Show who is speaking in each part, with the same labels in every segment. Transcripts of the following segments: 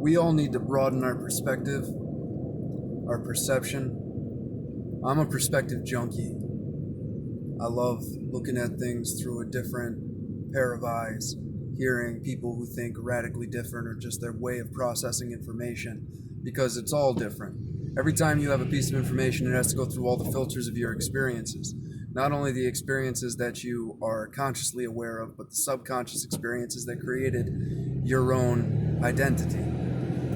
Speaker 1: We all need to broaden our perspective, our perception. I'm a perspective junkie. I love looking at things through a different pair of eyes, hearing people who think radically different or just their way of processing information, because it's all different. Every time you have a piece of information, it has to go through all the filters of your experiences. Not only the experiences that you are consciously aware of, but the subconscious experiences that created your own identity,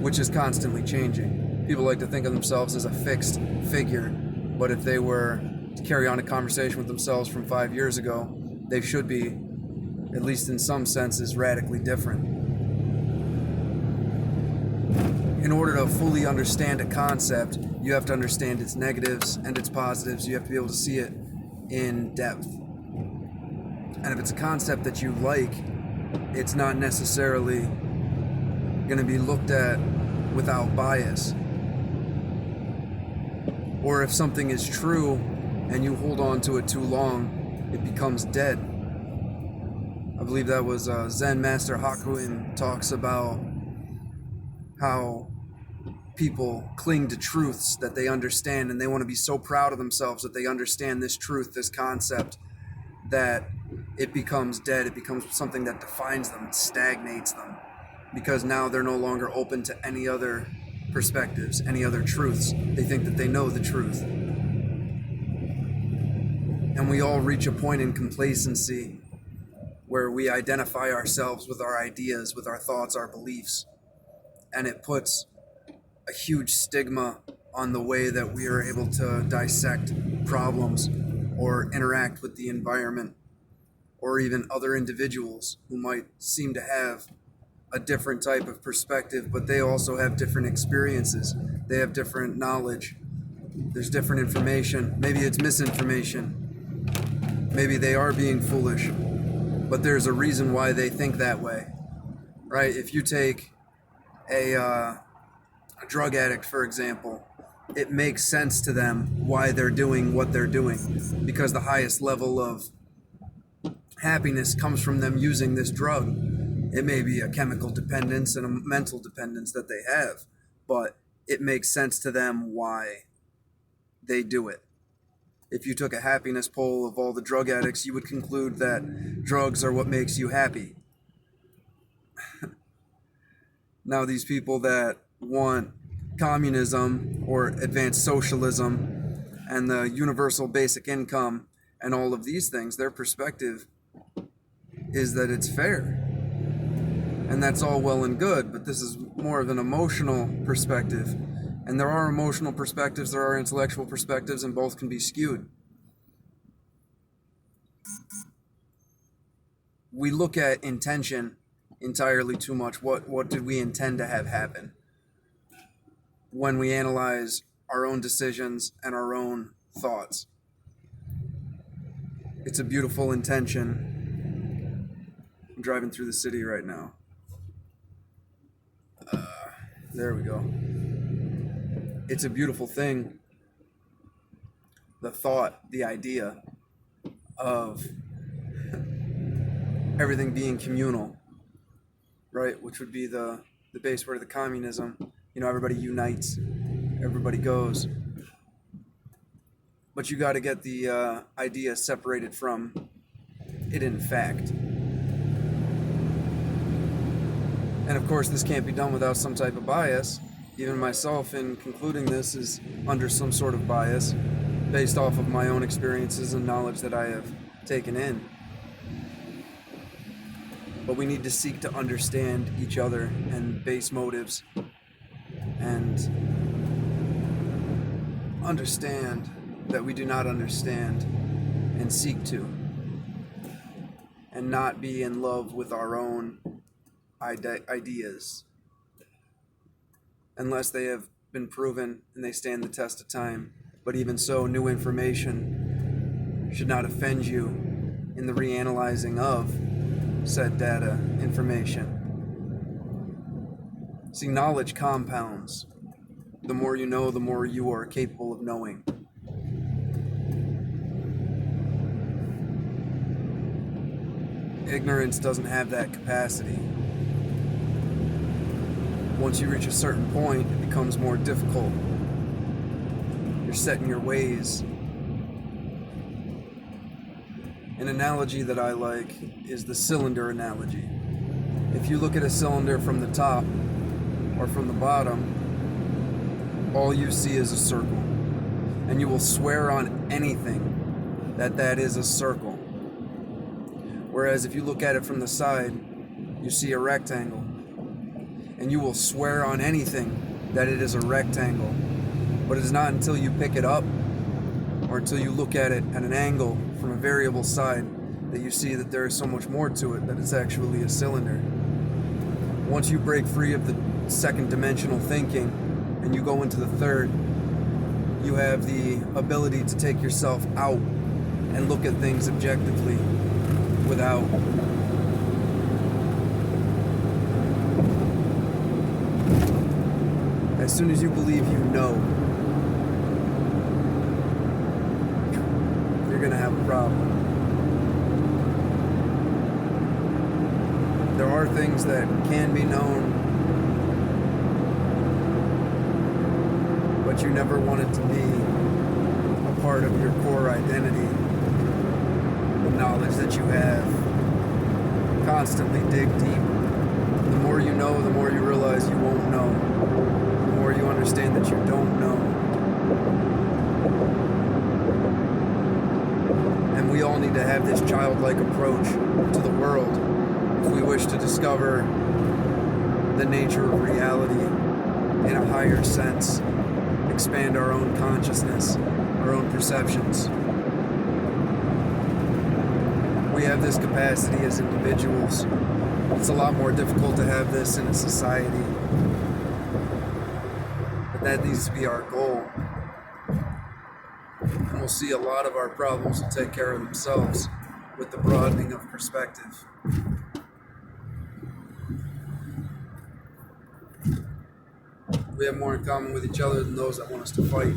Speaker 1: which is constantly changing. People like to think of themselves as a fixed figure, but if they were to carry on a conversation with themselves from 5 years ago, they should be, at least in some senses, radically different. In order to fully understand a concept, you have to understand its negatives and its positives. You have to be able to see it in depth. And if it's a concept that you like, it's not necessarily going to be looked at without bias. Or if something is true and you hold on to it too long, it becomes dead. I believe that was Zen Master Hakuin talks about how people cling to truths that they understand, and they want to be so proud of themselves that they understand this truth, this concept, that it becomes dead. It becomes something that defines them, stagnates them, because now they're no longer open to any other perspectives, any other truths. They think that they know the truth. And we all reach a point in complacency where we identify ourselves with our ideas, with our thoughts, our beliefs, and it puts a huge stigma on the way that we are able to dissect problems or interact with the environment, or even other individuals who might seem to have a different type of perspective, but they also have different experiences. They have different knowledge. There's different information. Maybe it's misinformation. Maybe they are being foolish, but there's a reason why they think that way, right? If you take a drug addict, for example, it makes sense to them why they're doing what they're doing, because the highest level of happiness comes from them using this drug. It may be a chemical dependence and a mental dependence that they have, but it makes sense to them why they do it. If you took a happiness poll of all the drug addicts, you would conclude that drugs are what makes you happy. Now, these people that want communism or advanced socialism and the universal basic income and all of these things, their perspective is that it's fair. And that's all well and good, but this is more of an emotional perspective. And there are emotional perspectives, there are intellectual perspectives, and both can be skewed. We look at intention entirely too much. What did we intend to have happen? When we analyze our own decisions and our own thoughts. It's a beautiful intention. I'm driving through the city right now. There we go. It's a beautiful thing. The thought, the idea of everything being communal, right? Which would be the base word of the communism. You know, everybody unites, everybody goes. But you got to get the idea separated from it in fact. And of course, this can't be done without some type of bias. Even myself, in concluding this, is under some sort of bias based off of my own experiences and knowledge that I have taken in. But we need to seek to understand each other and base motives and understand that we do not understand and seek to, and not be in love with our own ideas unless they have been proven and they stand the test of time. But even so, new information should not offend you in the reanalyzing of said data information. See, knowledge compounds. The more you know, the more you are capable of knowing. Ignorance doesn't have that capacity. Once you reach a certain point, it becomes more difficult. You're set in your ways. An analogy that I like is the cylinder analogy. If you look at a cylinder from the top or from the bottom, all you see is a circle. And you will swear on anything that that is a circle. Whereas if you look at it from the side, you see a rectangle. And you will swear on anything that it is a rectangle. But it is not until you pick it up or until you look at it at an angle from a variable side that you see that there is so much more to it, that it's actually a cylinder. Once you break free of the second dimensional thinking and you go into the third, you have the ability to take yourself out and look at things objectively without as soon as you believe you know, you're going to have a problem. There are things that can be known, but you never want it to be a part of your core identity. The knowledge that you have. Constantly dig deep. The more you know, the more you realize you won't know. The more you understand that you don't know. And we all need to have this childlike approach to the world if we wish to discover the nature of reality in a higher sense, expand our own consciousness, our own perceptions. We have this capacity as individuals. It's a lot more difficult to have this in a society. But that needs to be our goal. And we'll see a lot of our problems will take care of themselves with the broadening of perspective. We have more in common with each other than those that want us to fight.